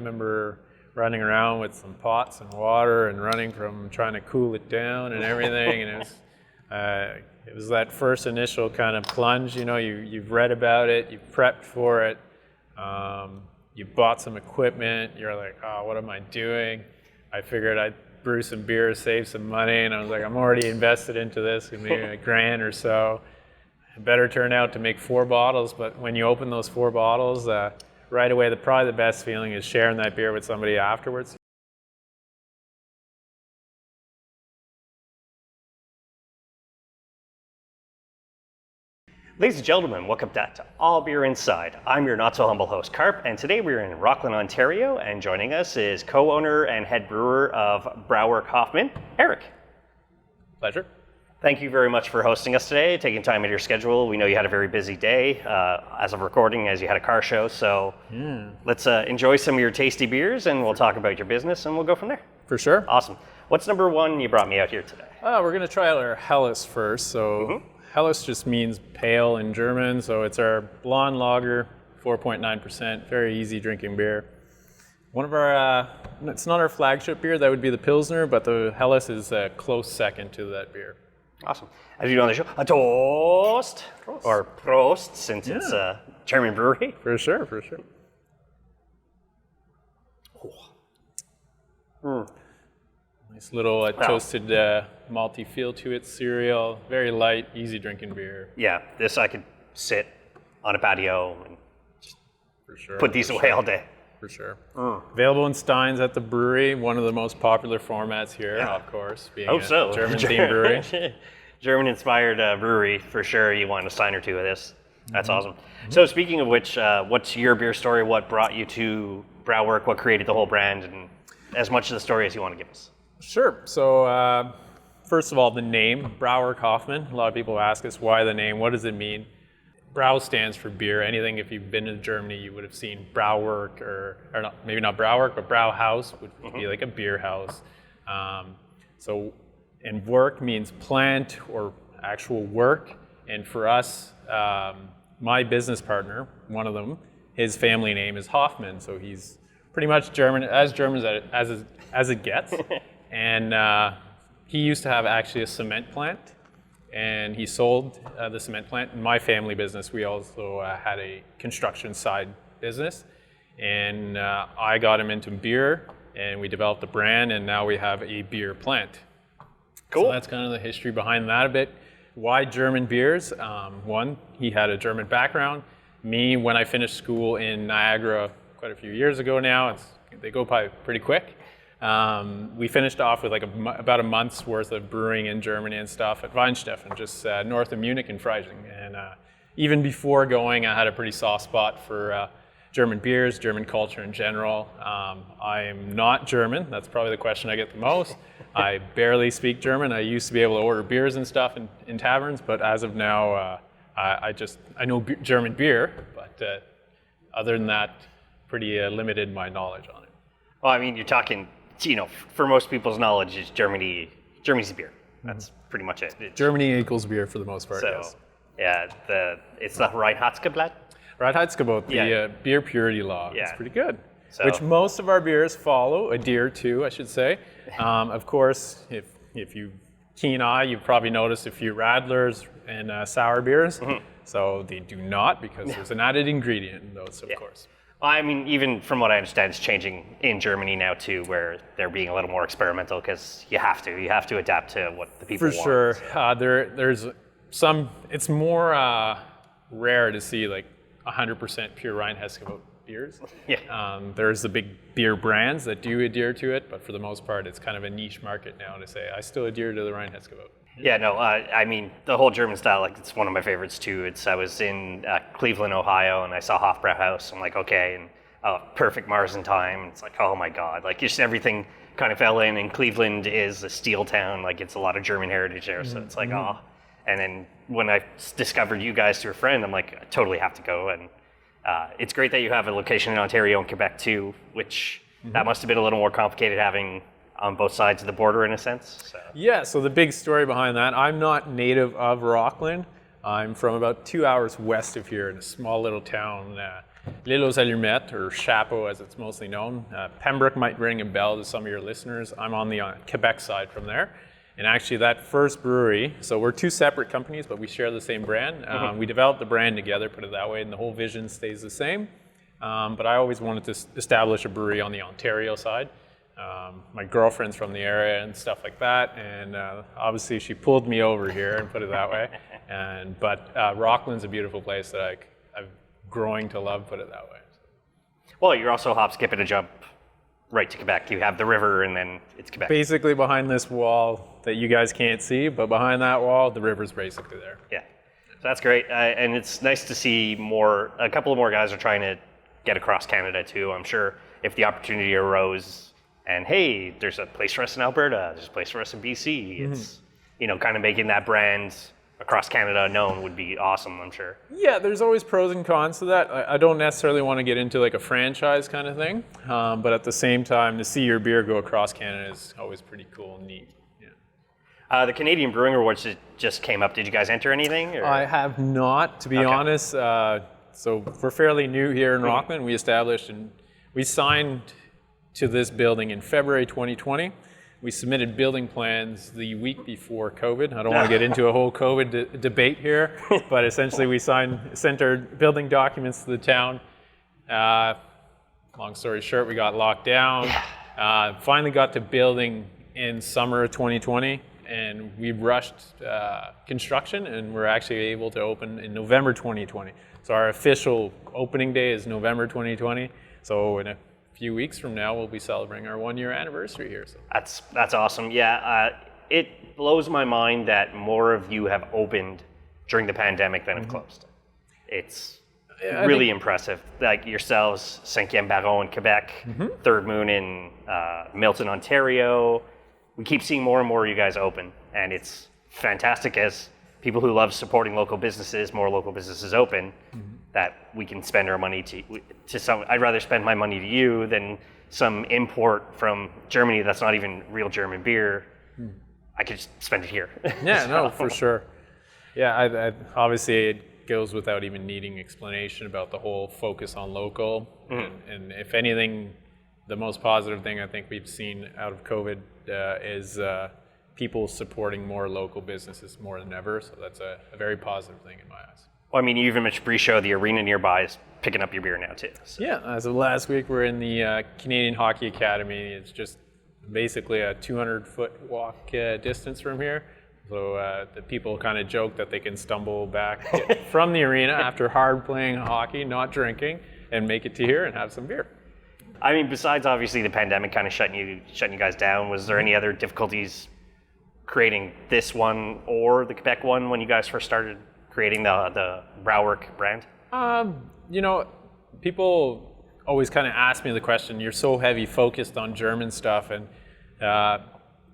remember running around with some pots and water and running from trying to cool it down and everything. And it was that first initial kind of plunge. You know, you've read about it, you've prepped for it, you bought some equipment. You're like, oh, what am I doing? I figured I'd brew some beer, save some money, and I was like, I'm already invested into this, maybe $1,000 or so. It better turn out to make 4 bottles, but when you open those 4 bottles, right away, probably the best feeling is sharing that beer with somebody afterwards. Ladies and gentlemen, welcome back to All Beer Inside. I'm your not-so-humble host, Carp, and today we're in Rockland, Ontario, and joining us is co-owner and head brewer of Brauwerk Hoffman, Eric. Pleasure. Thank you very much for hosting us today, taking time out of your schedule. We know you had a very busy day as of recording, as you had a car show, so let's enjoy some of your tasty beers, and we'll talk about your business, and we'll go from there. For sure. Awesome. What's number 1 you brought me out here today? We're going to try out our Helles first. So Helles just means pale in German, so it's our blonde lager, 4.9%, very easy drinking beer. One of our, it's not our flagship beer, that would be the Pilsner, but the Helles is a close second to that beer. Awesome. As you do on the show, a toast, or Prost, since it's a German brewery. For sure, for sure. Nice little toasted malty feel to it, cereal, very light, easy drinking beer. Yeah, this I could sit on a patio and just put these away all day. For sure. Available in steins at the brewery, one of the most popular formats here, of course, being a German-themed brewery. German-inspired brewery, for sure. You want a stein or two of this. That's awesome. So speaking of which, what's your beer story? What brought you to Brauwerk? What created the whole brand? And as much of the story as you want to give us. Sure. So first of all, the name, Brauwerk Hoffman. A lot of people ask us, why the name? What does it mean? Brau stands for beer. Anything, if you've been to Germany, you would have seen Brauwerk, or not, maybe not Brauwerk, but Brauhaus would be like a beer house. And work means plant or actual work. And for us, my business partner, one of them, his family name is Hoffman, so he's pretty much German as it gets. And he used to have actually a cement plant, and he sold the cement plant. In my family business, we also had a construction side business, and I got him into beer, and we developed the brand, and now we have a beer plant. Cool. So that's kind of the history behind that a bit. Why German beers? One, he had a German background. Me, when I finished school in Niagara quite a few years ago now, they go by pretty quick. We finished off with like about a month's worth of brewing in Germany and stuff at Weinsteffen, just north of Munich and Freising. And even before going, I had a pretty soft spot for German beers, German culture in general. I am not German. That's probably the question I get the most. I barely speak German. I used to be able to order beers and stuff in taverns, but as of now, I know German beer, but other than that, pretty limited my knowledge on it. Well, I mean, you're talking, for most people's knowledge, is Germany's beer. That's pretty much it. Germany equals beer for the most part, yes. Yeah, it's the Reinheitsgebot. Reinheitsgebot, the beer purity law. Yeah. It's pretty good. Which most of our beers follow, adhere to, I should say. Of course, if you keen eye, you've probably noticed a few Radlers and sour beers. So they do not, because there's an added ingredient in those, of course. I mean, even from what I understand, it's changing in Germany now too, where they're being a little more experimental, because you have to adapt to what the people want. For sure. There's some, it's more rare to see like 100% pure Reinheitsgebot beers. There's the big beer brands that do adhere to it, but for the most part, it's kind of a niche market now to say, I still adhere to the Reinheitsgebot. Yeah, no, I mean, the whole German style, like, it's one of my favorites too. I was in Cleveland, Ohio, and I saw Hofbrauhaus. I'm like, okay, and perfect Marzen time. It's like, oh my God, like, just everything kind of fell in, and Cleveland is a steel town. Like, it's a lot of German heritage there, so it's like, oh. And then when I discovered you guys through a friend, I'm like, I totally have to go. And it's great that you have a location in Ontario and Quebec too, which that must have been a little more complicated having on both sides of the border in a sense. So. Yeah, so the big story behind that, I'm not native of Rockland. I'm from about 2 hours west of here in a small little town Les Allumettes, or Chapeau as it's mostly known. Pembroke might ring a bell to some of your listeners. I'm on the Quebec side from there. And actually that first brewery, so we're two separate companies, but we share the same brand. We developed the brand together, put it that way, and the whole vision stays the same. But I always wanted to establish a brewery on the Ontario side. My girlfriend's from the area and stuff like that, and obviously she pulled me over here and put it that way. But Rockland's a beautiful place that I'm growing to love, put it that way. Well, you're also hop, skip, and a jump right to Quebec. You have the river, and then it's Quebec. Basically behind this wall that you guys can't see, but behind that wall, the river's basically there. Yeah, so that's great, and it's nice to see a couple of more guys are trying to get across Canada too. I'm sure if the opportunity arose, and hey, there's a place for us in Alberta, there's a place for us in BC, it's kind of making that brand across Canada known would be awesome, I'm sure. Yeah, there's always pros and cons to that. I don't necessarily want to get into like a franchise kind of thing, but at the same time, to see your beer go across Canada is always pretty cool and neat. Yeah. The Canadian Brewing Awards just came up. Did you guys enter anything? Or? I have not, to be honest. So we're fairly new here in Rockland. We established and we signed to this building in February 2020. We submitted building plans the week before COVID. I don't want to get into a whole COVID debate here, but essentially we sent our building documents to the town. Long story short, we got locked down. Finally got to building in summer of 2020, and we rushed construction, and we're actually able to open in November 2020. So our official opening day is November 2020. So in a few weeks from now, we'll be celebrating our 1-year anniversary here. So. That's awesome. Yeah, it blows my mind that more of you have opened during the pandemic than have closed. It's really impressive. Like yourselves, Saint-Baron in Quebec, Third Moon in Milton, Ontario. We keep seeing more and more of you guys open, and it's fantastic as people who love supporting local businesses, more local businesses open, that we can spend our money to some. I'd rather spend my money to you than some import from Germany that's not even real German beer. I could just spend it here. Yeah, no, for sure. Yeah, obviously it goes without even needing explanation about the whole focus on local. And if anything, the most positive thing I think we've seen out of COVID is people supporting more local businesses more than ever. So that's a very positive thing in my eyes. Well, I mean, you even mentioned pre-show, the arena nearby is picking up your beer now too. So. Yeah, as of last week, we're in the Canadian Hockey Academy. It's just basically a 200-foot walk distance from here. So the people kind of joke that they can stumble back from the arena after hard playing hockey, not drinking, and make it to here and have some beer. I mean, besides obviously the pandemic kind of shutting you guys down, was there any other difficulties creating this one or the Quebec one when you guys first started creating the Brauwerk brand? People always kind of ask me the question, you're so heavy focused on German stuff, and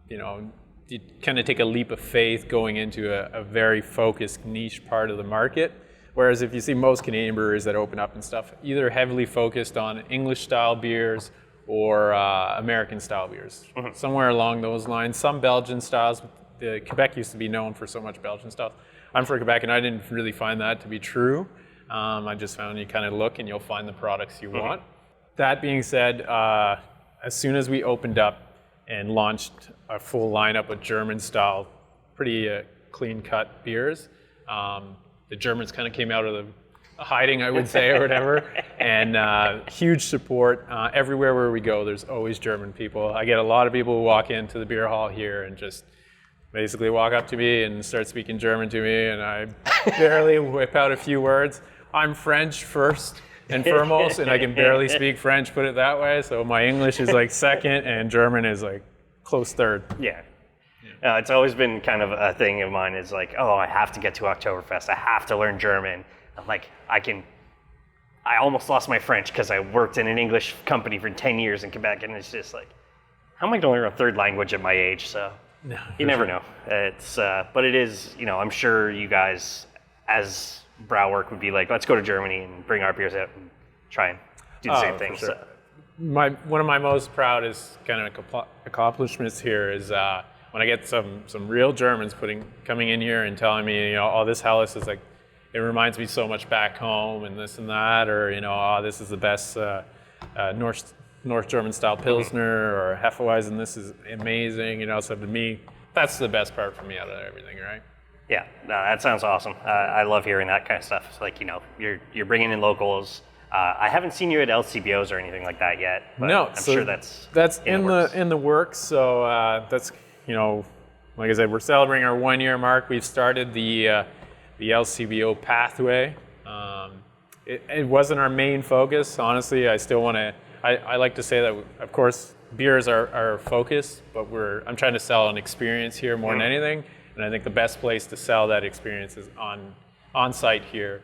you kind of take a leap of faith going into a very focused niche part of the market. Whereas if you see most Canadian breweries that open up and stuff, either heavily focused on English-style beers or American-style beers, somewhere along those lines. Some Belgian styles. Quebec used to be known for so much Belgian stuff. I'm from Quebec, and I didn't really find that to be true. I just found you kind of look and you'll find the products you want. That being said, as soon as we opened up and launched a full lineup of German-style, pretty clean-cut beers, the Germans kind of came out of the hiding, I would say, or whatever, and huge support. Everywhere where we go, there's always German people. I get a lot of people who walk into the beer hall here and just basically walk up to me and start speaking German to me, and I barely whip out a few words. I'm French first and foremost, and I can barely speak French, put it that way, so my English is like second, and German is like close third. Yeah. It's always been kind of a thing of mine. It's like, oh, I have to get to Oktoberfest. I have to learn German. I'm like, I almost lost my French because I worked in an English company for 10 years in Quebec, and it's just like, how am I going to learn a third language at my age? So no, you never know. It's, but it is, I'm sure you guys, as Brauwerk, would be like, let's go to Germany and bring our beers out and try and do the same thing. Sure. So. One of my most proudest kind of accomplishments here is when I get some real Germans coming in here and telling me, this Helles is like, it reminds me so much back home and this and that, or oh, this is the best North German style Pilsner or Hefeweizen. This is amazing. So to me, that's the best part for me out of everything, right? Yeah, no, that sounds awesome. I love hearing that kind of stuff. It's like, you're bringing in locals. I haven't seen you at LCBOs or anything like that yet. But no, I'm so sure that's in the works. So that's like I said, we're celebrating our 1 year mark. We've started the LCBO pathway. It wasn't our main focus, honestly. I still want to. I like to say that, of course, beer is our focus, but I'm trying to sell an experience here more than anything. And I think the best place to sell that experience is on site here.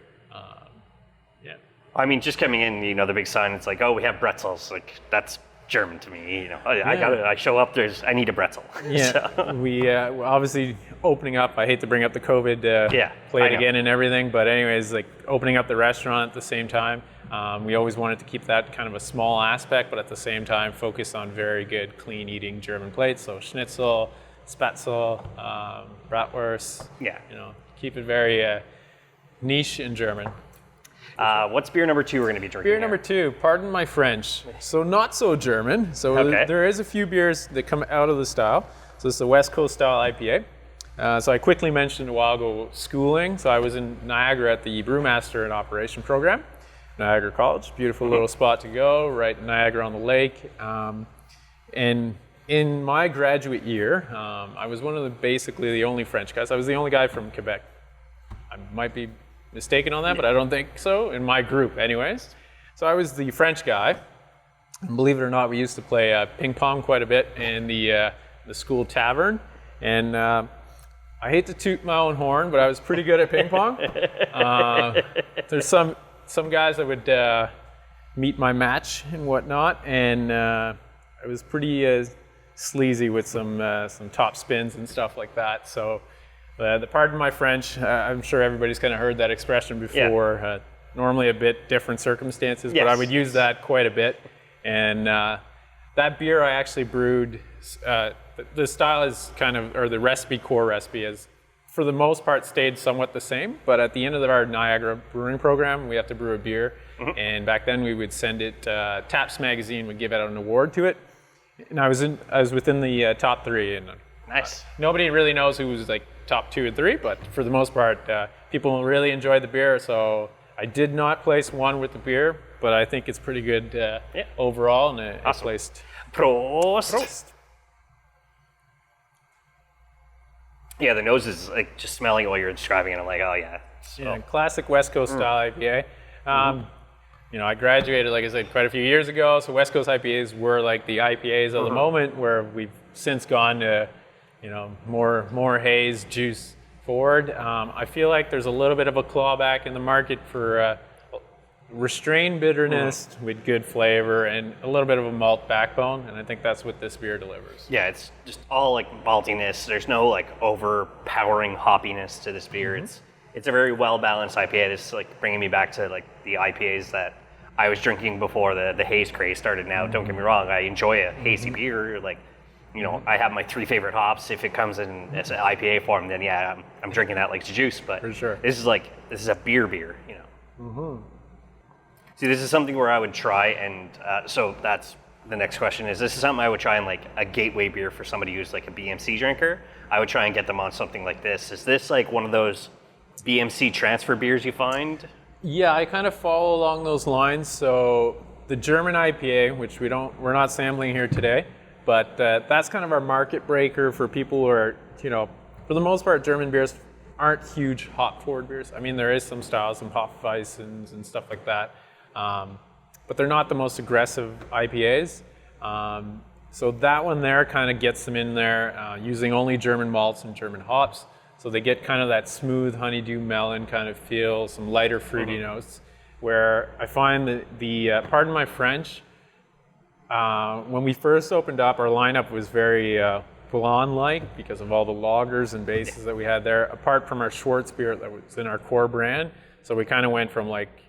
Yeah. I mean, just coming in, the big sign, it's like, oh, we have pretzels. Like, that's German to me. I show up, I need a pretzel. Yeah. So. We obviously opening up, I hate to bring up the COVID plate again and everything, but anyways, like opening up the restaurant at the same time. We always wanted to keep that kind of a small aspect, but at the same time focus on very good, clean eating German plates. So schnitzel, spätzle, bratwurst. Yeah. Keep it very niche in German. What's beer number 2 we're going to be drinking? Beer number 2, pardon my French. So not so German. So there is a few beers that come out of the style. So it's the West Coast style IPA. So I quickly mentioned a while ago schooling. So I was in Niagara at the Brewmaster and Operation program. Niagara College, beautiful little spot to go, right in Niagara on the lake. And in my graduate year, I was basically the only French guys. I was the only guy from Quebec. I might be mistaken on that, but I don't think so, in my group anyways. So I was the French guy. And believe it or not, we used to play ping pong quite a bit in the school tavern. And I hate to toot my own horn, but I was pretty good at ping pong. There's some guys that would meet my match and whatnot, and I was pretty sleazy with some top spins and stuff like that. So pardon my French, I'm sure everybody's kind of heard that expression before. Yeah. Normally a bit different circumstances, but I would use that quite a bit. And that beer I actually brewed, the style is kind of, or the recipe, core recipe is, for the most part, stayed somewhat the same. But at the end of our Niagara brewing program, we have to brew a beer. Mm-hmm. And back then we would send it, Taps magazine would give out an award to it. And I was within the top 3. And nice. Nobody really knows who was like top 2 and 3, but for the most part, people really enjoyed the beer. So I did not place 1 with the beer, but I think it's pretty good overall, and I placed. Prost. Prost. Yeah, the nose is like just smelling it while you're describing it. I'm like, oh yeah. Yeah, classic West Coast style IPA. I graduated, like I said, quite a few years ago. So West Coast IPAs were like the IPAs of the moment, where we've since gone to, more haze, juice forward. I feel like there's a little bit of a clawback in the market for restrained bitterness with good flavor and a little bit of a malt backbone, and I think that's what this beer delivers. Yeah, it's just all like maltiness. There's no like overpowering hoppiness to this beer. It's a very well balanced IPA. It's like bringing me back to like the IPAs that I was drinking before the haze craze started. Now, don't get me wrong, I enjoy a hazy beer. Like, I have my 3 favorite hops. If it comes in as an IPA form, then I'm drinking that like juice. But for sure, this is a beer. See, this is something where I would try, and so that's the next question is, this is something I would try in like a gateway beer for somebody who's like a BMC drinker. I would try and get them on something like this. Is this like one of those BMC transfer beers you find? Yeah, I kind of follow along those lines. So the German IPA, which we're not sampling here today, but that's kind of our market breaker for people who are, for the most part, German beers aren't huge hop forward beers. I mean, there is some styles, some Hopfeissens and stuff like that. But they're not the most aggressive IPAs. So that one there kind of gets them in there, using only German malts and German hops. So they get kind of that smooth honeydew melon kind of feel, some lighter fruity notes, where I find that the pardon my French, when we first opened up, our lineup was very blonde-like because of all the lagers and bases that we had there, apart from our Schwarzbier that was in our core brand. So we kind of went from like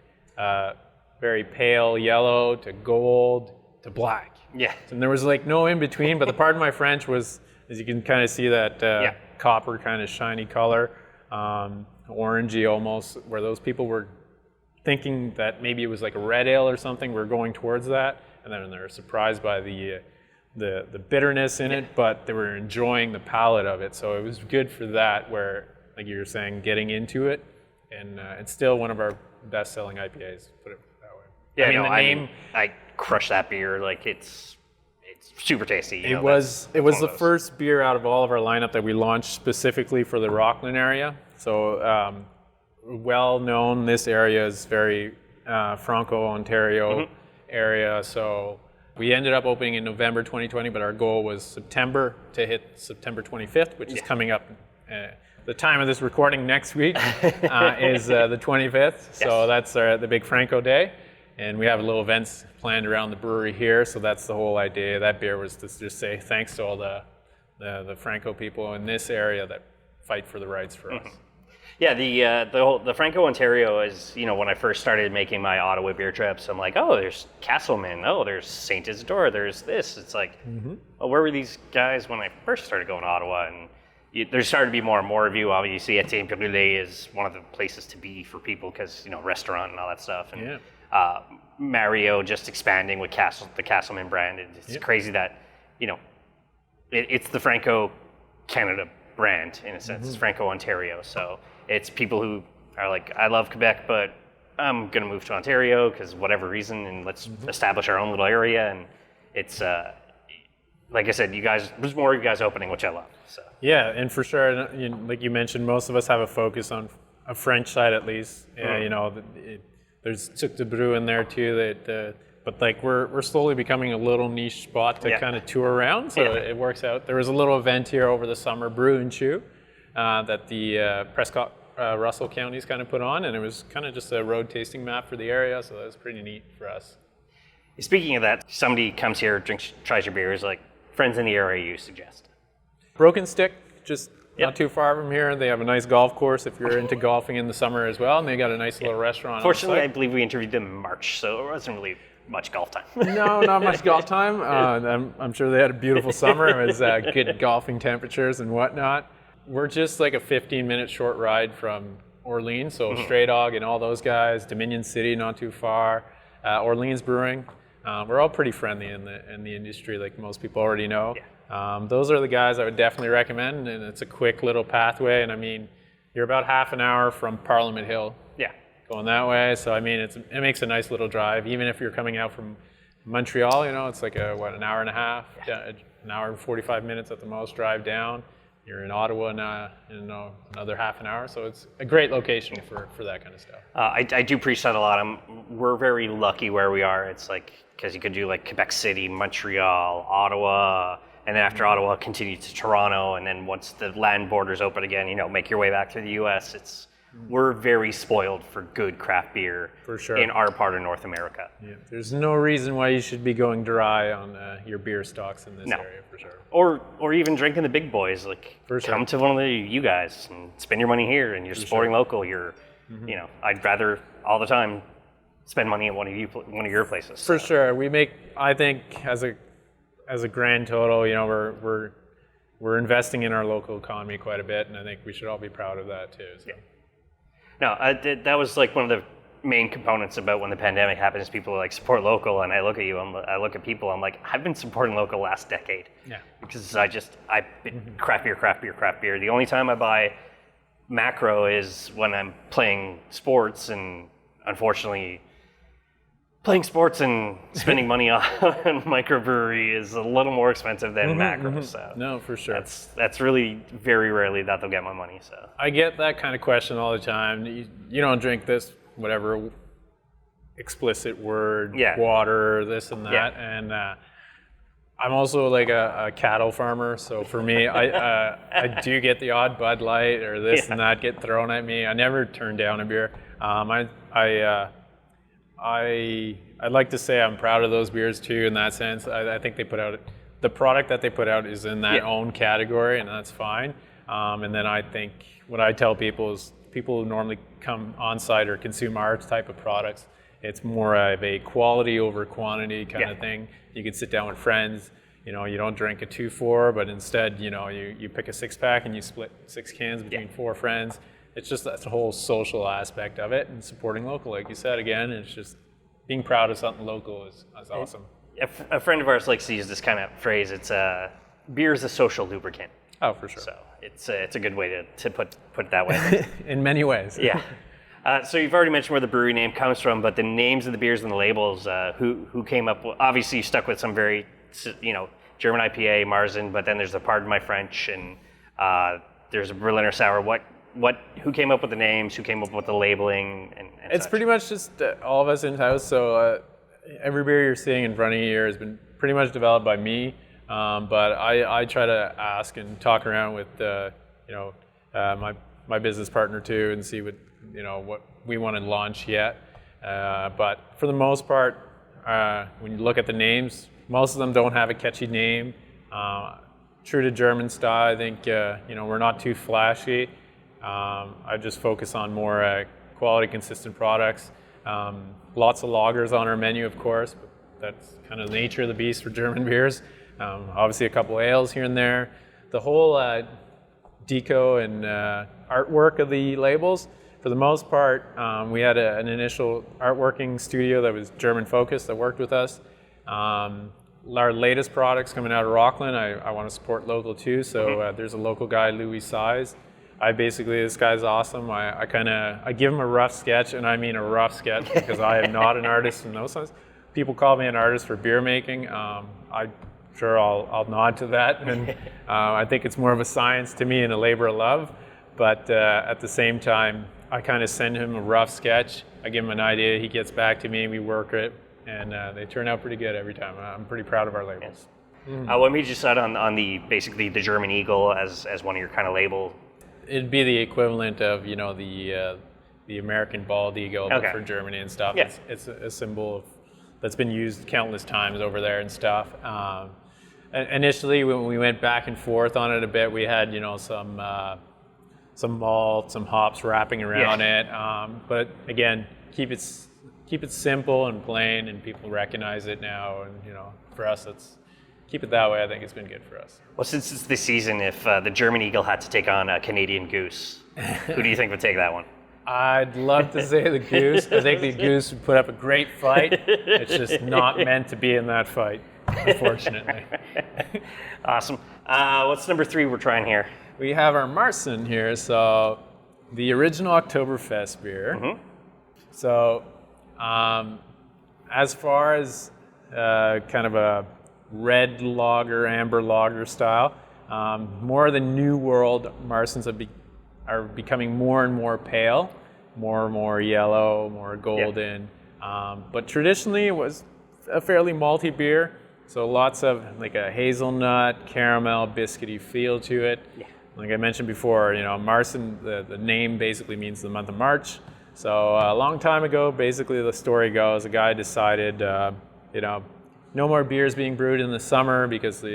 very pale yellow to gold to black. Yeah. And there was like no in between, but the pardon my French was, as you can kind of see, that copper kind of shiny color. orangey almost, where those people were thinking that maybe it was like a red ale or something. We're going towards that, and then they were surprised by the bitterness in it, but they were enjoying the palate of it. So it was good for that, where, like you were saying, getting into it, and it's still one of our best-selling IPAs, put it that way. Yeah, I crush that beer. Like it's super tasty. It was the first beer out of all of our lineup that we launched specifically for the Rockland area. So well known, this area is very Franco Ontario area. So we ended up opening in November 2020, but our goal was September, to hit September 25th, which is coming up. The time of this recording next week is the 25th. So that's the big Franco Day. And we have little events planned around the brewery here. So that's the whole idea. That beer was to just say thanks to all the Franco people in this area that fight for the rights for us. Yeah, the Franco Ontario is, when I first started making my Ottawa beer trips, I'm like, oh, there's Castleman, oh, there's Saint Isidore, there's this. It's like, well, where were these guys when I first started going to Ottawa? And there started to be more and more of you. Obviously, Etienne Brûlé is one of the places to be for people because, restaurant and all that stuff. And Mario just expanding with the Castleman brand. It's crazy that, it's the Franco Canada brand in a sense. It's Franco Ontario. So it's people who are like, I love Quebec, but I'm going to move to Ontario because whatever reason, and let's establish our own little area. And it's, like I said, there's more of you guys opening, which I love. So. Yeah, and for sure, like you mentioned, most of us have a focus on a French side at least. There's Sucre de Brew in there too. But like we're slowly becoming a little niche spot to kind of tour around, so it works out. There was a little event here over the summer, Brew and Chew, that the Prescott-Russell counties kind of put on, and it was kind of just a road tasting map for the area, so that was pretty neat for us. Speaking of that, somebody comes here, tries your beers, like friends in the area you suggest? Broken Stick, just not too far from here. They have a nice golf course if you're into golfing in the summer as well, and they got a nice little restaurant. Fortunately, I believe we interviewed them in March, so it wasn't really much golf time. No, not much golf time. I'm sure they had a beautiful summer. It was good golfing temperatures and whatnot. We're just like a 15-minute short ride from Orleans, so Stray Dog and all those guys, Dominion City, not too far, Orleans Brewing. We're all pretty friendly in the industry, like most people already know. Those are the guys I would definitely recommend, and it's a quick little pathway. And you're about half an hour from Parliament Hill. Going that way, so it makes a nice little drive. Even if you're coming out from Montreal, it's like an hour and a half, an hour and 45 minutes at the most drive down. You're in Ottawa in another half an hour, so it's a great location for that kind of stuff. I do preach that a lot. We're very lucky where we are. It's like, because you could do like Quebec City, Montreal, Ottawa, and then after Ottawa, continue to Toronto, and then once the land borders open again, make your way back to the U.S. We're very spoiled for good craft beer in our part of North America. Yeah, there's no reason why you should be going dry on your beer stocks in this area, for sure. Or even drinking the big boys. Like, come to one of you guys and spend your money here, and you're supporting local. You're, I'd rather all the time spend money at one of your places. For sure, we make. I think as a grand total, we're investing in our local economy quite a bit, and I think we should all be proud of that too. So. No, that was like one of the main components about when the pandemic happens. People are like, support local, and I look at you, I look at people, I'm like, I've been supporting local last decade. Because I've been craft beer. The only time I buy macro is when I'm playing sports, and unfortunately, playing sports and spending money on microbrewery is a little more expensive than macro. So no, for sure. That's really very rarely that they'll get my money. So I get that kind of question all the time. You don't drink this, whatever explicit word, water, this and that, and I'm also like a cattle farmer. So for me, I do get the odd Bud Light or this and that get thrown at me. I never turn down a beer. I'd like to say I'm proud of those beers too in that sense. I think they put out, the product that they put out is in that own category, and that's fine. And then I think what I tell people is people who normally come on site or consume our type of products, it's more of a quality over quantity kind of thing. You can sit down with friends, you don't drink a 2-4, but instead, you pick a 6-pack and you split 6 cans between 4 friends. it's just that whole social aspect of it and supporting local, like you said. Again, it's just being proud of something local is awesome. A friend of ours likes to use this kind of phrase. It's beer is a social lubricant. Oh, for sure. So it's a good way to put it that way. In many ways. Yeah. So you've already mentioned where the brewery name comes from, but the names of the beers and the labels, who came up with, obviously you stuck with some very, German IPA, Marzen, but then there's the Pardon My French, and there's a Berliner Sour. Who came up with the names? Who came up with the labeling? And it's such? pretty much just all of us in-house. So every beer you're seeing in front of you here has been pretty much developed by me. But I try to ask and talk around with my business partner too, and see what we want to launch yet. But for the most part, when you look at the names, most of them don't have a catchy name. True to German style, I think we're not too flashy. I just focus on more quality, consistent products. Lots of lagers on our menu, of course, but that's kind of the nature of the beast for German beers. Obviously a couple ales here and there. The whole deco and artwork of the labels, for the most part, we had an initial artworking studio that was German focused that worked with us. Our latest products coming out of Rockland, I want to support local too, so there's a local guy, Louis Size. This guy's awesome. I give him a rough sketch, and I mean a rough sketch because I am not an artist in those sense. People call me an artist for beer making. I'll nod to that, and I think it's more of a science to me and a labor of love. But at the same time, I kind of send him a rough sketch. I give him an idea. He gets back to me. We work it, and they turn out pretty good every time. I'm pretty proud of our labels. What made you decide on basically the German Eagle as one of your kind of label? It'd be the equivalent of the American bald eagle but for Germany and stuff. Yeah. It's a symbol that's been used countless times over there and stuff. Initially, when we went back and forth on it a bit, we had some malt, some hops wrapping around it. But again, keep it simple and plain, and people recognize it now. And for us, keep it that way. I think it's been good for us. Well, since it's this season, if the German Eagle had to take on a Canadian Goose, who do you think would take that one? I'd love to say the Goose. I think the Goose would put up a great fight. It's just not meant to be in that fight, unfortunately. Awesome. What's number 3 we're trying here? We have our Marzen here. So the original Oktoberfest beer. Mm-hmm. So as far as kind of a red lager, amber lager style, more the New World Marzens are becoming more and more pale, more and more yellow, more golden. But traditionally it was a fairly malty beer, so lots of like a hazelnut, caramel, biscuity feel to it. Yeah. Like I mentioned before, Marzen, the name basically means the month of March. So a long time ago, basically the story goes, a guy decided, no more beers being brewed in the summer because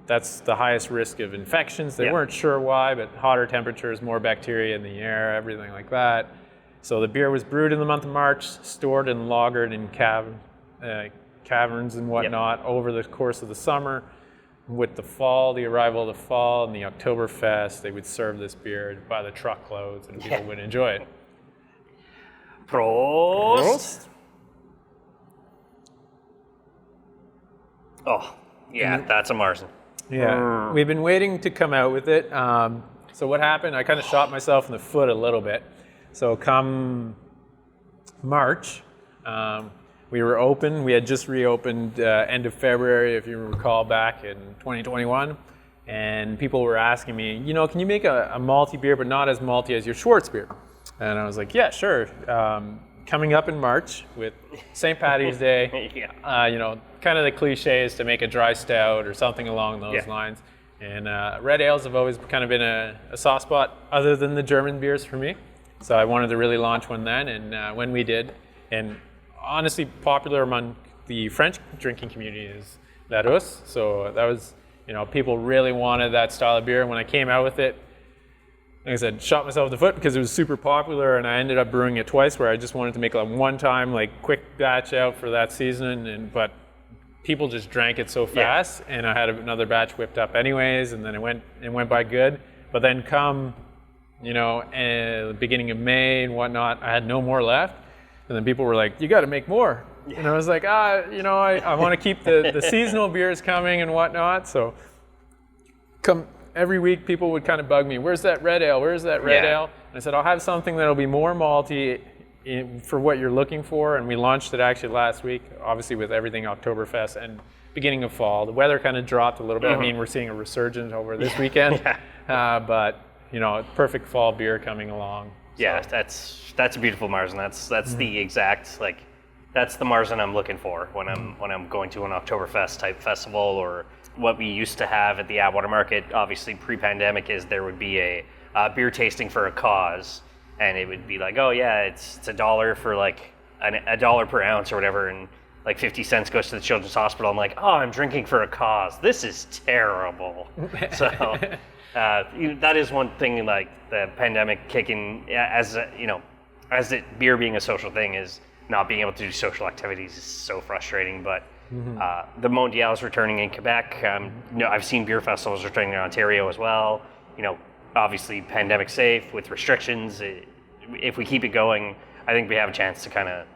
that's the highest risk of infections. They weren't sure why, but hotter temperatures, more bacteria in the air, everything like that. So the beer was brewed in the month of March, stored and lagered in caverns and whatnot over the course of the summer. With the arrival of the fall and the Oktoberfest, they would serve this beer by the truckloads, and people would enjoy it. Prost! Oh, yeah, that's a Marzen. Yeah, we've been waiting to come out with it. So what happened, I kind of shot myself in the foot a little bit. So come March, we were open. We had just reopened end of February, if you recall, back in 2021. And people were asking me, can you make a malty beer, but not as malty as your Schwarzbier? And I was like, yeah, sure. Coming up in March with St. Patty's Day, kind of the cliche is to make a dry stout or something along those lines. And red ales have always kind of been a soft spot other than the German beers for me. So I wanted to really launch one then, and when we did, and honestly popular among the French drinking community is La Russe. So that was, people really wanted that style of beer. And when I came out with it, like I said, shot myself in the foot because it was super popular, and I ended up brewing it twice where I just wanted to make a one-time, quick batch out for that season, but people just drank it so fast, and I had another batch whipped up anyways, and then it went by good. But then come and the beginning of May and whatnot, I had no more left. And then people were like, you got to make more. Yeah. And I was like, I want to keep the seasonal beers coming and whatnot. So every week people would kind of bug me, where's that red ale? Where's that red ale? And I said, I'll have something that'll be more malty for what you're looking for. And we launched it actually last week, obviously with everything Oktoberfest and beginning of fall. The weather kind of dropped a little bit. I mean, we're seeing a resurgence over this weekend, but perfect fall beer coming along. So. Yeah, that's a beautiful Marzen. That's the exact, that's the Marzen I'm looking for when I'm going to an Oktoberfest type festival, or what we used to have at the Atwater Market, obviously pre-pandemic, is there would be a beer tasting for a cause, and it would be like, oh yeah, it's $1 for $1 per ounce or whatever, and 50 cents goes to the Children's Hospital. I'm like, oh, I'm drinking for a cause. This is terrible. So that is one thing, the pandemic kicking, beer being a social thing, is not being able to do social activities is so frustrating. But the Mondial is returning in Quebec. I've seen beer festivals returning in Ontario as well. Obviously pandemic safe with restrictions. If we keep it going, I think we have a chance to kind of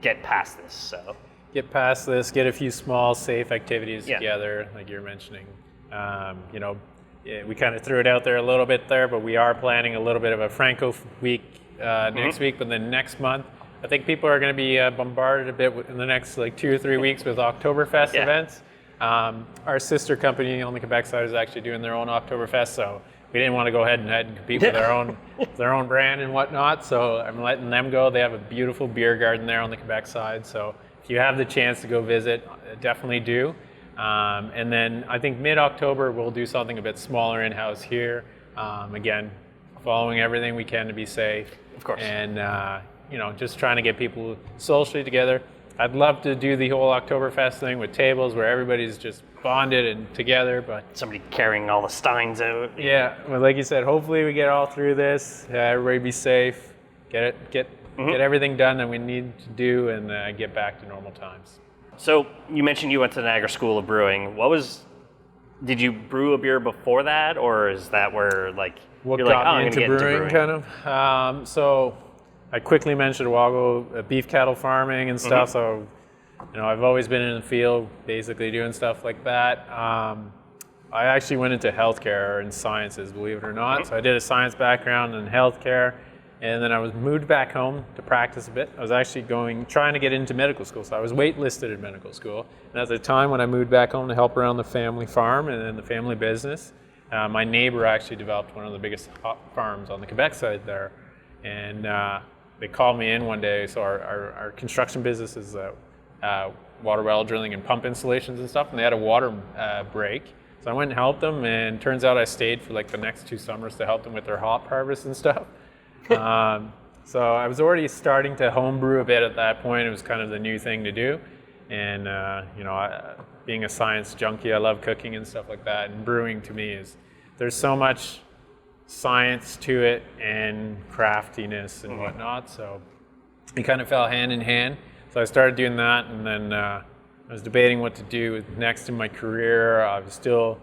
get past this. So. Get past this, get a few small, safe activities together, like you're mentioning. We kind of threw it out there a little bit there, but we are planning a little bit of a Franco week next week, but then next month, I think people are going to be bombarded a bit in the next 2 or 3 weeks with Oktoberfest events. Our sister company on the Quebec side is actually doing their own Oktoberfest, so we didn't want to go ahead and compete with their own brand and whatnot, so I'm letting them go. They have a beautiful beer garden there on the Quebec side, so if you have the chance to go visit, definitely do. And then I think mid-October we'll do something a bit smaller in-house here. Again, following everything we can to be safe. Of course. And just trying to get people socially together. I'd love to do the whole Oktoberfest thing with tables where everybody's just bonded and together, but somebody carrying all the steins out. Yeah, well, like you said, hopefully we get all through this. Everybody be safe. Get everything done that we need to do, and get back to normal times. So you mentioned you went to Niagara School of Brewing. Did you brew a beer before that, or is that where what you're got I'm me going to get into brewing? Kind of. So I quickly mentioned a while ago beef cattle farming and stuff. So I've always been in the field, basically doing stuff like that. I actually went into healthcare and sciences, believe it or not. So I did a science background in healthcare. And then I was moved back home to practice a bit. I was actually trying to get into medical school. So I was waitlisted at medical school. And at the time when I moved back home to help around the family farm and then the family business, my neighbor actually developed one of the biggest hop farms on the Quebec side there. And they called me in one day. So our construction business is water well drilling and pump installations and stuff. And they had a water break. So I went and helped them. And turns out I stayed for the next 2 summers to help them with their hop harvest and stuff. So I was already starting to homebrew a bit at that point. It was kind of the new thing to do. And, being a science junkie, I love cooking and stuff like that. And brewing to me there's so much science to it and craftiness and whatnot. So it kind of fell hand in hand. So I started doing that, and then I was debating what to do next in my career. I was still,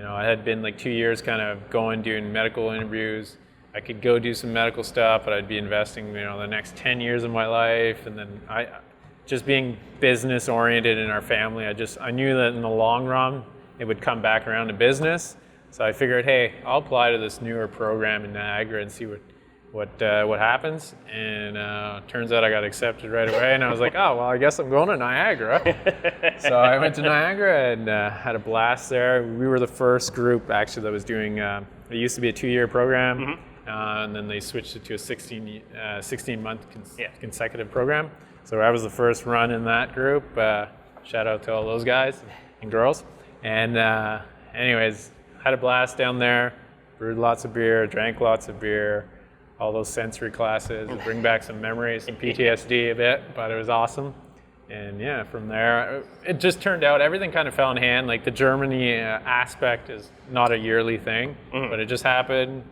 I had been 2 years kind of doing medical interviews. I could go do some medical stuff, but I'd be investing, the next 10 years of my life. And then just being business oriented in our family, I knew that in the long run, it would come back around to business. So I figured, hey, I'll apply to this newer program in Niagara and see what happens. And turns out I got accepted right away. And I was like, oh, well, I guess I'm going to Niagara. So I went to Niagara and had a blast there. We were the first group actually that was doing, it used to be a 2-year program. And then they switched it to a 16-month consecutive program. So I was the first run in that group. Shout out to all those guys and girls. And anyways, had a blast down there, brewed lots of beer, drank lots of beer, all those sensory classes, bring back some memories, some PTSD a bit, but it was awesome. And yeah, from there, it just turned out everything kind of fell in hand. The Germany aspect is not a yearly thing, but it just happened.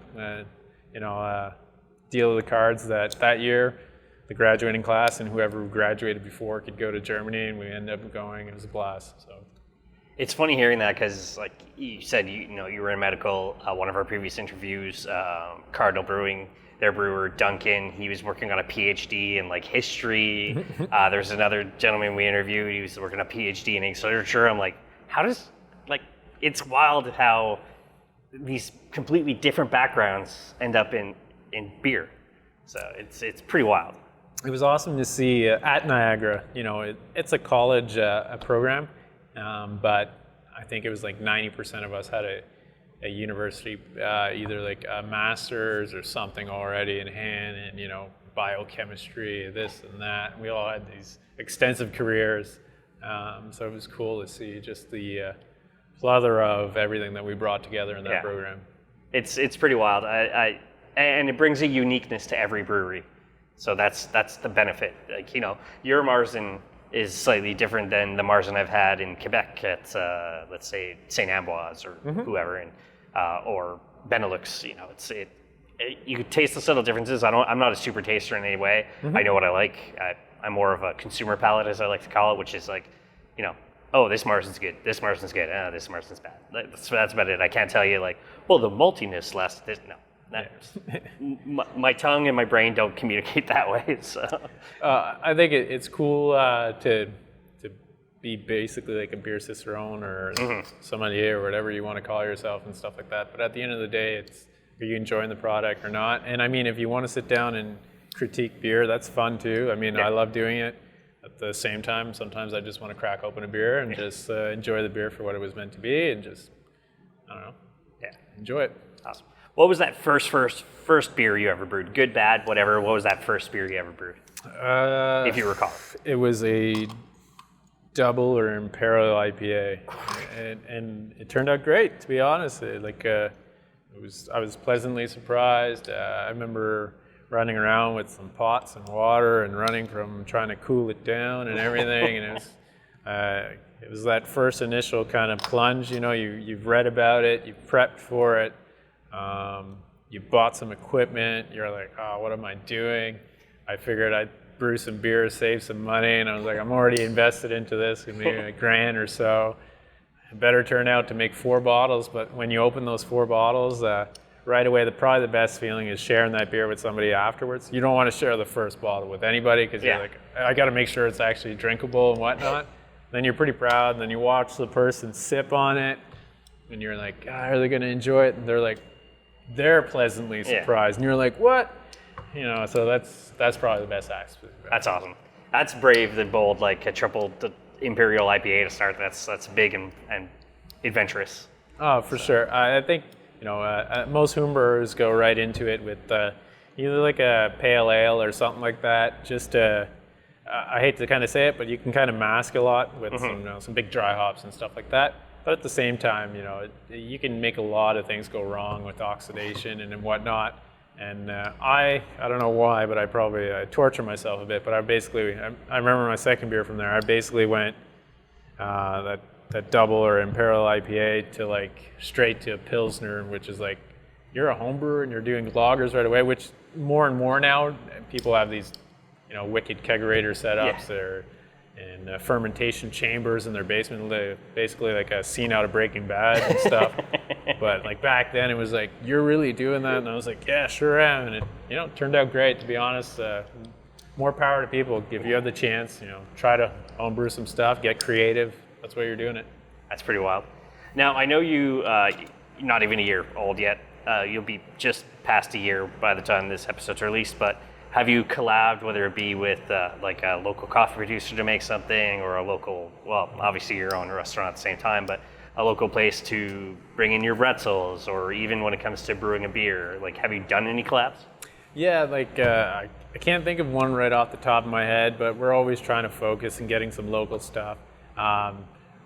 Deal of the cards that year, the graduating class and whoever graduated before could go to Germany, and we ended up going. It was a blast. So. It's funny hearing that because, like you said, you know, you were in medical. One of our previous interviews, Cardinal Brewing, their brewer Duncan, he was working on a PhD in like history. There's another gentleman we interviewed. He was working on a PhD in English literature. I'm like, how does it's wild how these completely different backgrounds end up in beer. So it's pretty wild. It was awesome to see at Niagara. You know, it's a college program, but I think it was like 90% of us had a university, either like a master's or something already in hand, and you know, biochemistry, this and that. We all had these extensive careers, so it was cool to see just the plethora of everything that we brought together in that program. It's pretty wild. And it brings a uniqueness to every brewery. So that's the benefit. Like, you know, your Marzen is slightly different than the Marzen I've had in Quebec at, let's say, St. Ambroise or whoever, and or Benelux. You know, you taste the subtle differences. I'm not a super taster in any way. I know what I like. I'm more of a consumer palate, as I like to call it, which is like, you know, oh, this Marzen's good. This Marzen's good. This Marzen's bad. That's about it. I can't tell you like, well, the maltiness less. No. My tongue and my brain don't communicate that way. So I think it's cool to be basically like a beer cicerone or sommelier or whatever you want to call yourself and stuff like that. But at the end of the day, it's are you enjoying the product or not? And I mean, if you want to sit down and critique beer, that's fun too. I mean, I love doing it. At the same time, sometimes I just want to crack open a beer and just enjoy the beer for what it was meant to be and just, I don't know, enjoy it. Awesome. What was that first beer you ever brewed? Good, bad, whatever. What was that first beer you ever brewed? If you recall. It was a double or imperial IPA, and it turned out great. To be honest, I was pleasantly surprised. I remember running around with some pots and water and running from trying to cool it down and everything, and it was that first initial kind of plunge. You know, you've read about it, you've prepped for it. You bought some equipment, you're like, oh, what am I doing? I figured I'd brew some beer, save some money, and I was like, I'm already invested into this, maybe $1,000 or so. It better turn out to make 4 bottles, but when you open those 4 bottles, right away, probably the best feeling is sharing that beer with somebody afterwards. You don't want to share the first bottle with anybody because you're like, I got to make sure it's actually drinkable and whatnot. Then you're pretty proud, and then you watch the person sip on it, and you're like, are they going to enjoy it? And they're pleasantly surprised, and you're like, what? You know, so that's probably the best aspect. That's awesome. That's brave and bold, like a triple imperial IPA to start. That's big and adventurous. Oh, for sure. I think, you know, most homebrewers go right into it with either like a pale ale or something like that. Just I hate to kind of say it, but you can kind of mask a lot with some big dry hops and stuff like that. But at the same time, you know, you can make a lot of things go wrong with oxidation and whatnot. And I don't know why, but I torture myself a bit. But I remember my second beer from there. I basically went that double or imperial IPA to like straight to a pilsner, which is like, you're a home brewer and you're doing lagers right away. Which more and more now, people have these, you know, wicked kegerator setups that are in fermentation chambers in their basement, basically like a scene out of Breaking Bad and stuff. But like back then, it was like, you're really doing that, and I was like, yeah, sure am, and it, you know, turned out great. To be honest, more power to people. If you have the chance, you know, try to homebrew some stuff, get creative. That's why you're doing it. That's pretty wild. Now I know you're not even a year old yet. You'll be just past a year by the time this episode's released, but. Have you collabed, whether it be with like a local coffee producer to make something, or a local, well, obviously your own restaurant at the same time, but a local place to bring in your pretzels, or even when it comes to brewing a beer? Like, have you done any collabs? Yeah, like I can't think of one right off the top of my head, but we're always trying to focus and getting some local stuff.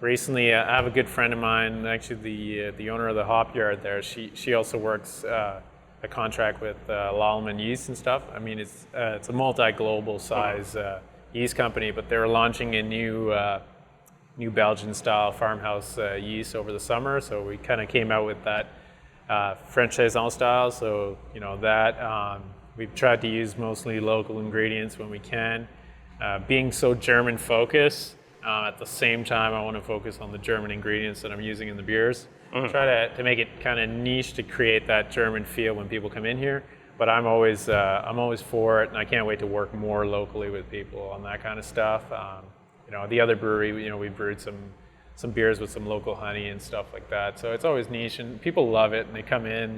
Recently, I have a good friend of mine, actually the owner of the hop yard there. She also works a contract with Lallemand Yeast and stuff. I mean, it's a multi-global size yeast company, but they're launching a new Belgian-style farmhouse yeast over the summer. So we kind of came out with that French saison style. So you know that we've tried to use mostly local ingredients when we can. Being so German-focused, At the same time, I want to focus on the German ingredients that I'm using in the beers. Try to make it kind of niche to create that German feel when people come in here. But I'm always for it, and I can't wait to work more locally with people on that kind of stuff. The other brewery, we brewed some beers with some local honey and stuff like that. So it's always niche, and people love it, and they come in,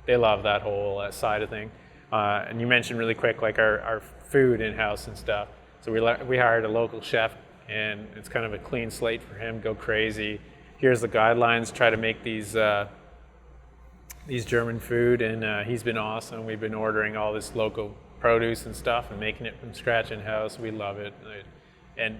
they love that whole side of thing. And you mentioned really quick, like our food in-house and stuff. So we hired a local chef, and it's kind of a clean slate for him, go crazy. Here's the guidelines, try to make these German food, and he's been awesome. We've been ordering all this local produce and stuff and making it from scratch in-house. We love it. And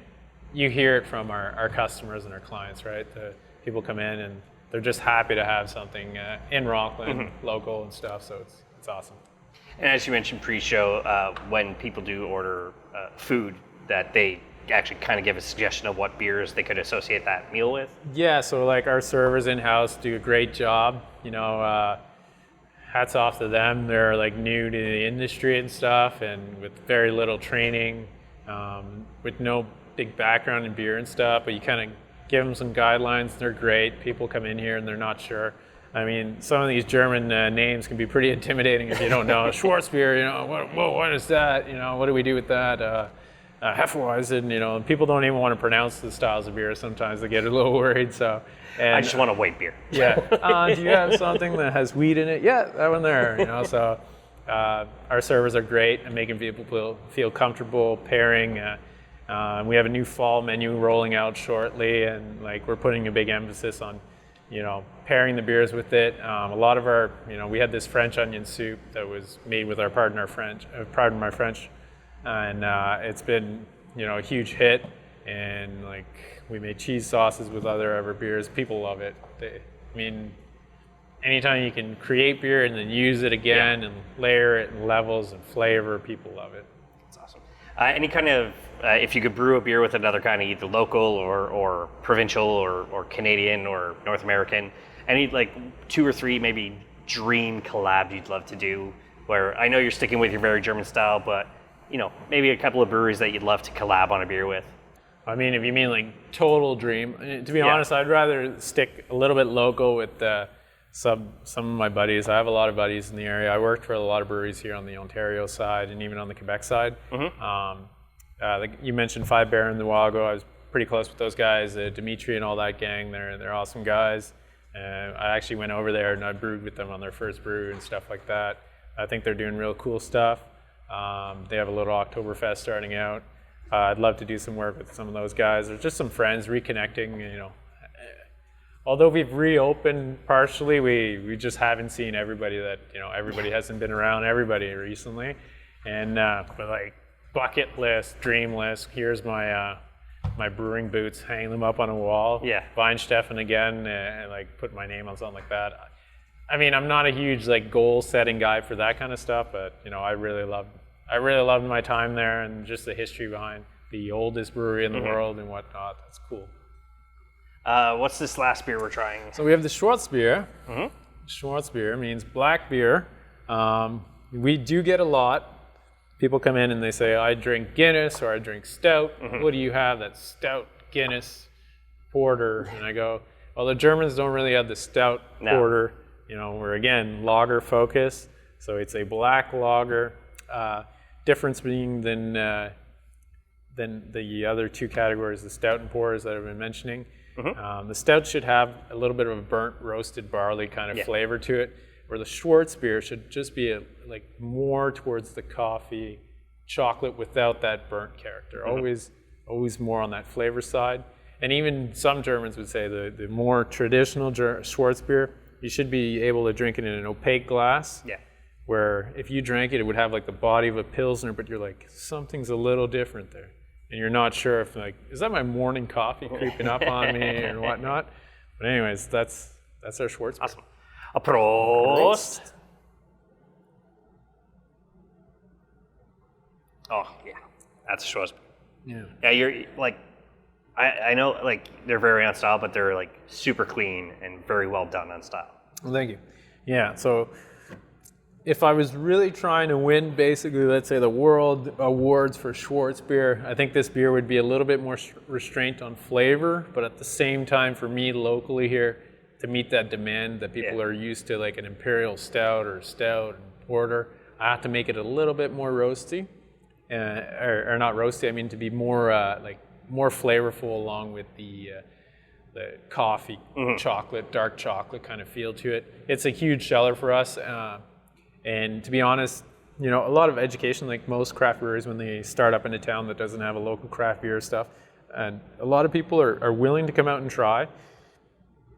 you hear it from our customers and our clients, right? The people come in and they're just happy to have something in Rockland, local and stuff, so it's awesome. And as you mentioned pre-show, when people do order food, that they actually kind of give a suggestion of what beers they could associate that meal with? Yeah, so like our servers in-house do a great job. Hats off to them. They're like new to the industry and stuff, and with very little training, with no big background in beer and stuff, but you kind of give them some guidelines. They're great. People come in here and they're not sure. I mean, some of these German names can be pretty intimidating if you don't know. Schwarzbier, what is that? What do we do with that? Hefeweizen, people don't even want to pronounce the styles of beer. Sometimes they get a little worried. So, I just want a white beer. Yeah. Do you have something that has wheat in it? Yeah, that one there. So our servers are great at making people feel comfortable pairing. We have a new fall menu rolling out shortly, and we're putting a big emphasis on pairing the beers with it. A lot of our, we had this French onion soup that was made with our Pardon My French, and it's been, a huge hit. And we made cheese sauces with other of our beers. People love it. Anytime you can create beer and then use it again and layer it in levels and flavor, people love it. That's awesome. Any kind of, if you could brew a beer with another kind of either local or provincial or Canadian or North American, any 2 or 3 maybe dream collab you'd love to do, where I know you're sticking with your very German style, but maybe a couple of breweries that you'd love to collab on a beer with? I mean, if you mean total dream, to be honest, I'd rather stick a little bit local with some of my buddies. I have a lot of buddies in the area. I worked for a lot of breweries here on the Ontario side and even on the Quebec side. You mentioned Five Baron a while ago. I was pretty close with those guys, Dimitri and all that gang. They're awesome guys. I actually went over there and I brewed with them on their first brew and stuff like that. I think they're doing real cool stuff. They have a little Oktoberfest starting out. I'd love to do some work with some of those guys. There's just some friends reconnecting, Although we've reopened partially, we just haven't seen everybody that, everybody hasn't been around everybody recently. And but bucket list, dream list, here's my my brewing boots, hang them up on a wall. Yeah. Weinsteffen again, and put my name on something like that. I mean, I'm not a huge goal setting guy for that kind of stuff, but I really loved my time there and just the history behind the oldest brewery in the world and whatnot. That's cool. What's this last beer we're trying? So we have the Schwarzbier. Schwarzbier means black beer. We do get a lot. People come in and they say, I drink Guinness or I drink stout. What do you have? That's stout, Guinness, porter. And I go, well, the Germans don't really have the stout porter. We're again lager focused. So it's a black lager. Difference being than the other 2 categories, the stout and porters that I've been mentioning. The stout should have a little bit of a burnt roasted barley kind of flavor to it, where the Schwarzbier should just be more towards the coffee, chocolate without that burnt character. Always more on that flavor side. And even some Germans would say the more traditional Schwarzbier, you should be able to drink it in an opaque glass. Yeah. Where if you drank it, it would have the body of a Pilsner, but you're something's a little different there. And you're not sure if is that my morning coffee creeping up on me or whatnot? But anyways, that's our Schwarzbier. Awesome. A Prost. Oh yeah, that's a Schwarzbier. Yeah. Yeah, you're I know they're very on style, but they're super clean and very well done on style. Well, thank you. Yeah, so if I was really trying to win, basically, let's say the world awards for Schwarzbier, I think this beer would be a little bit more restraint on flavor, but at the same time, for me locally here, to meet that demand that people are used to, like an imperial stout or stout and porter, I have to make it a little bit more roasty, or not roasty. I mean to be more more flavorful, along with the coffee, chocolate, dark chocolate kind of feel to it. It's a huge seller for us. And to be honest, you know, a lot of education, like most craft breweries, when they start up in a town that doesn't have a local craft beer stuff, and a lot of people are willing to come out and try.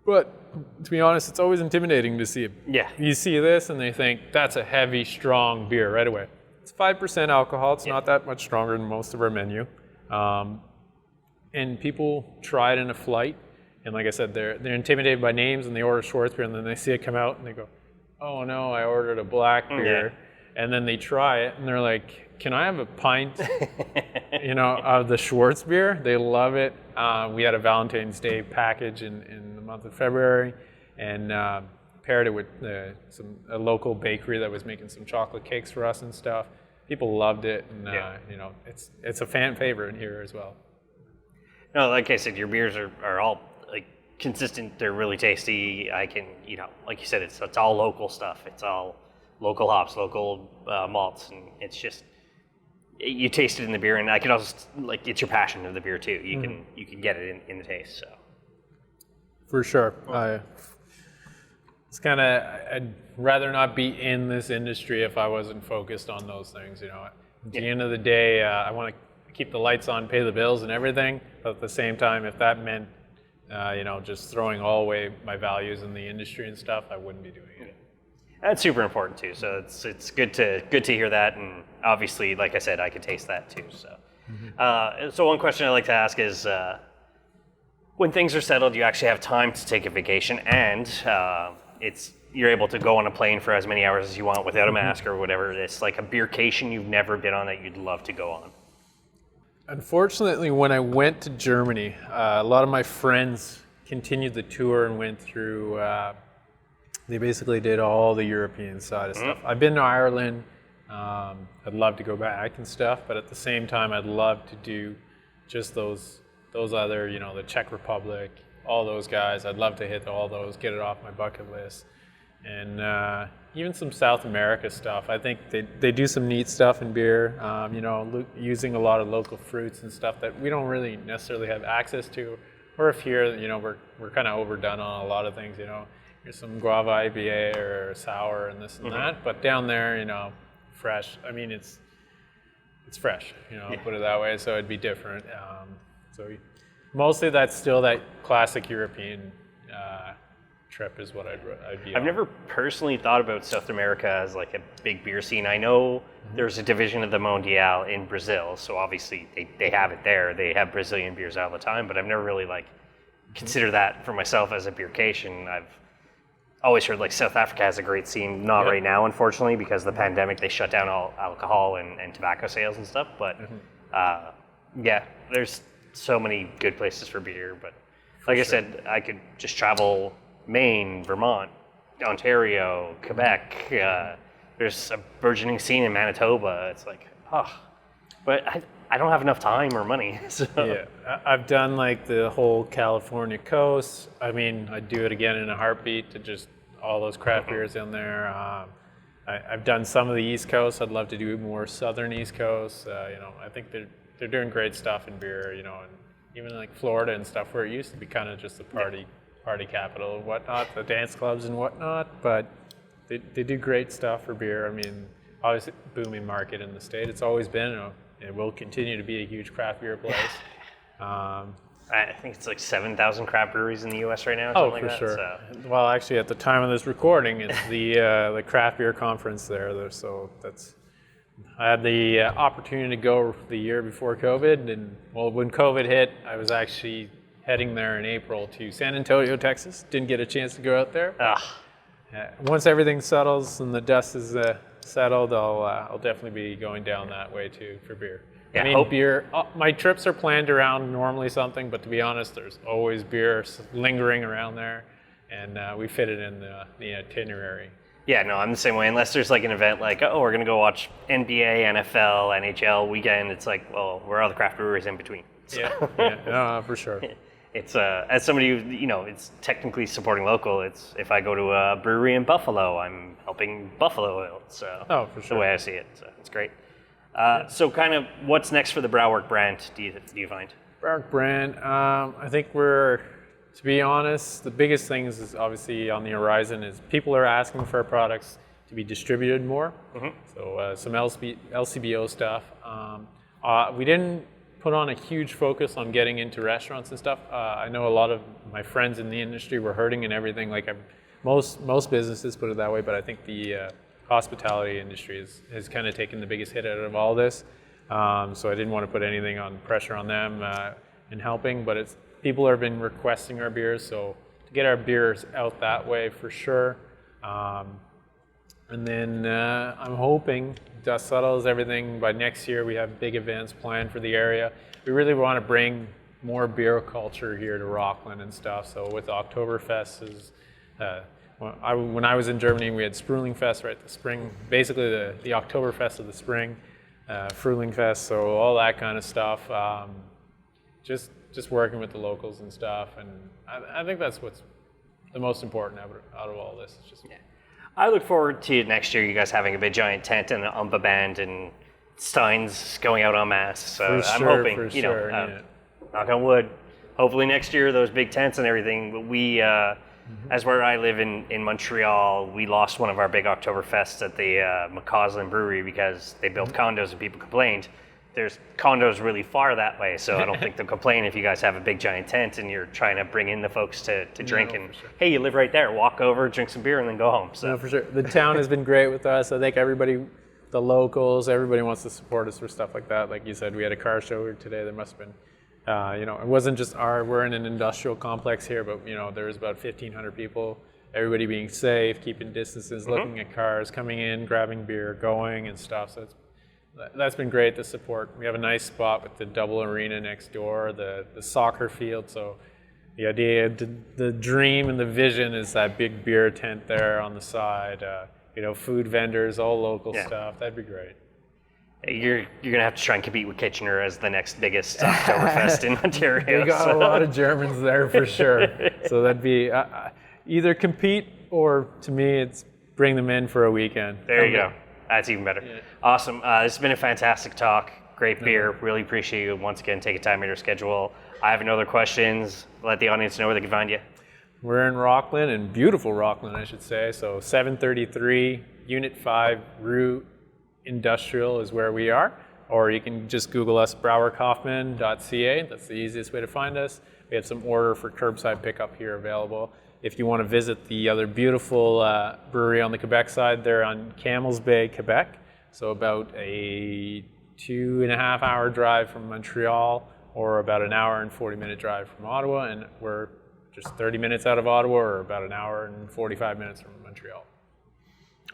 But to be honest, it's always intimidating to see it. Yeah. You see this and they think that's a heavy, strong beer right away. It's 5% alcohol. It's not that much stronger than most of our menu. And people try it in a flight. And like I said, they're intimidated by names, and they order Schwarzbier, and then they see it come out and they go, oh no, I ordered a black beer. And then they try it and they're like, can I have a pint you know, of the Schwarzbier? They love it. We had a Valentine's Day package in the month of February, and paired it with a local bakery that was making some chocolate cakes for us and stuff. People loved it, and you know, it's a fan favorite here as well. No, like I said, your beers are all like consistent. They're really tasty. I can, you know, like you said, it's all local stuff. It's all local hops, local malts, and it's just, you taste it in the beer, and I can also, like, it's your passion of the beer too. You can get it in the taste. So for sure, it's kind of, I'd rather not be in this industry if I wasn't focused on those things. You know, at the end of the day, I want to keep the lights on, pay the bills and everything, but at the same time, if that meant you know, just throwing all away my values in the industry and stuff, I wouldn't be doing it. That's super important too. So it's good to hear that, and obviously, like I said, I could taste that too. So, so one question I like to ask is, when things are settled, you actually have time to take a vacation, and you're able to go on a plane for as many hours as you want without a mask or whatever. It's like a beercation you've never been on that you'd love to go on. Unfortunately, when I went to Germany, a lot of my friends continued the tour and went through. They basically did all the European side of stuff. I've been to Ireland. I'd love to go back and stuff, but at the same time, I'd love to do just those other, you know, the Czech Republic, all those guys. I'd love to hit all those, get it off my bucket list. And even some South America stuff. I think they do some neat stuff in beer, you know, using a lot of local fruits and stuff that we don't really necessarily have access to. Or if here, you know, we're kind of overdone on a lot of things, you know. Here's some guava IPA or sour and this and that, but down there, you know, fresh. I mean, it's fresh, you know, put it that way, so it'd be different. So mostly that's still that classic European trip is what I'd be on. I've never personally thought about South America as like a big beer scene. I know there's a division of the Mundial in Brazil, so obviously they have it there. They have Brazilian beers all the time, but I've never really like considered that for myself as a beercation. I've always heard like South Africa has a great scene, not right now, unfortunately, because of the pandemic. They shut down all alcohol and tobacco sales and stuff. But yeah, there's so many good places for beer. But like I said, I could just travel Maine, Vermont, Ontario, Quebec. There's a burgeoning scene in Manitoba. It's like, but I don't have enough time or money. So. Yeah, I've done like the whole California coast. I mean, I'd do it again in a heartbeat to just all those craft beers in there. I've done some of the East Coast. I'd love to do more Southern East Coast. You know, I think they're doing great stuff in beer. You know, and even like Florida and stuff, where it used to be kind of just the party capital and whatnot, the dance clubs and whatnot. But they do great stuff for beer. I mean, obviously booming market in the state. It's always been. It will continue to be a huge craft beer place. I think it's like 7,000 craft breweries in the U.S. right now. For sure. So. Well, actually, at the time of this recording, it's the craft beer conference there. So I had the opportunity to go the year before COVID, and well, when COVID hit, I was actually heading there in April to San Antonio, Texas. Didn't get a chance to go out there. Once everything settles and the dust is settled, I'll definitely be going down that way too for beer. Yeah, I mean, beer. My trips are planned around normally something, but to be honest, there's always beer lingering around there, and we fit it in the itinerary. Yeah, no, I'm the same way. Unless there's like an event like, oh, we're gonna go watch NBA, NFL, NHL weekend. It's like, well, where are the craft breweries in between? So. Yeah, no, for sure. It's as somebody who, it's technically supporting local. It's if I go to a brewery in Buffalo, I'm helping Buffalo. So for sure. The way I see it, so it's great. So kind of what's next for the Brauwerk brand? Do you find? Brauwerk brand. I think to be honest, the biggest thing is obviously on the horizon is people are asking for our products to be distributed more. Mm-hmm. So some LCBO stuff. We didn't put on a huge focus on getting into restaurants and stuff. I know a lot of my friends in the industry were hurting and everything. Like most businesses put it that way, but I think the hospitality industry has kind of taken the biggest hit out of all this. So I didn't want to put anything on pressure on them in helping, but people have been requesting our beers, so to get our beers out that way for sure. And then I'm hoping dust settles everything by next year. We have big events planned for the area. We really want to bring more beer culture here to Rockland and stuff. So with Oktoberfest when I was in Germany, we had Frühlingfest, right? The spring, basically the Oktoberfest of the spring, Frühlingfest. So all that kind of stuff. Just working with the locals and stuff, and I think that's what's the most important out of all this. It's just. Yeah. I look forward to next year you guys having a big giant tent and an umpa band and steins going out en masse. So I'm hoping, knock on wood, hopefully next year those big tents and everything. We, as where I live in Montreal, we lost one of our big Oktoberfests at the McCausland Brewery because they built condos and people complained. There's condos really far that way, so I don't think they'll complain if you guys have a big giant tent and you're trying to bring in the folks to drink. And sure. Hey, you live right there, walk over, drink some beer, and then go home. So no, for sure. The town has been great with us. I think everybody, the locals, everybody wants to support us for stuff like that. Like you said, we had a car show today. There must have been, it wasn't just we're in an industrial complex here, but there was about 1,500 people. Everybody being safe, keeping distances, looking at cars, coming in, grabbing beer, going and stuff. So that's been great, the support. We have a nice spot with the double arena next door, the soccer field. So the idea, the dream and the vision is that big beer tent there on the side, food vendors, all local stuff. That'd be great. You're going to have to try and compete with Kitchener as the next biggest Oktoberfest in Ontario. We got a lot of Germans there for sure. So that'd be either compete or, to me, it's bring them in for a weekend. There you go. That's even better. Yeah. Awesome. This has been a fantastic talk. Great beer. Really appreciate you once again taking time out of your schedule. I have no other questions. Let the audience know where they can find you. We're in Rockland, in beautiful Rockland, I should say. So 733 Unit 5 Rue Industrielle is where we are. Or you can just Google us, brauwerkhoffman.ca. That's the easiest way to find us. We have some order for curbside pickup here available. If you want to visit the other beautiful brewery on the Quebec side, they're on Campbell's Bay, Quebec. So about a 2.5 hour drive from Montreal, or about an hour and 40-minute drive from Ottawa. And we're just 30 minutes out of Ottawa, or about an hour and 45 minutes from Montreal.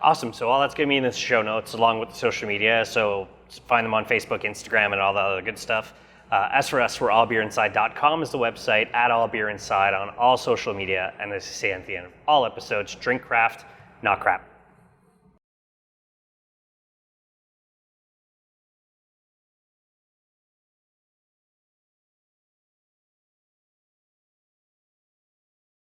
Awesome. So all that's going to be in the show notes, along with the social media. So find them on Facebook, Instagram, and all the other good stuff. As for us, we're allbeerinside.com is the website, at allbeerinside on all social media. And as I say at the end of all episodes, drink craft, not crap.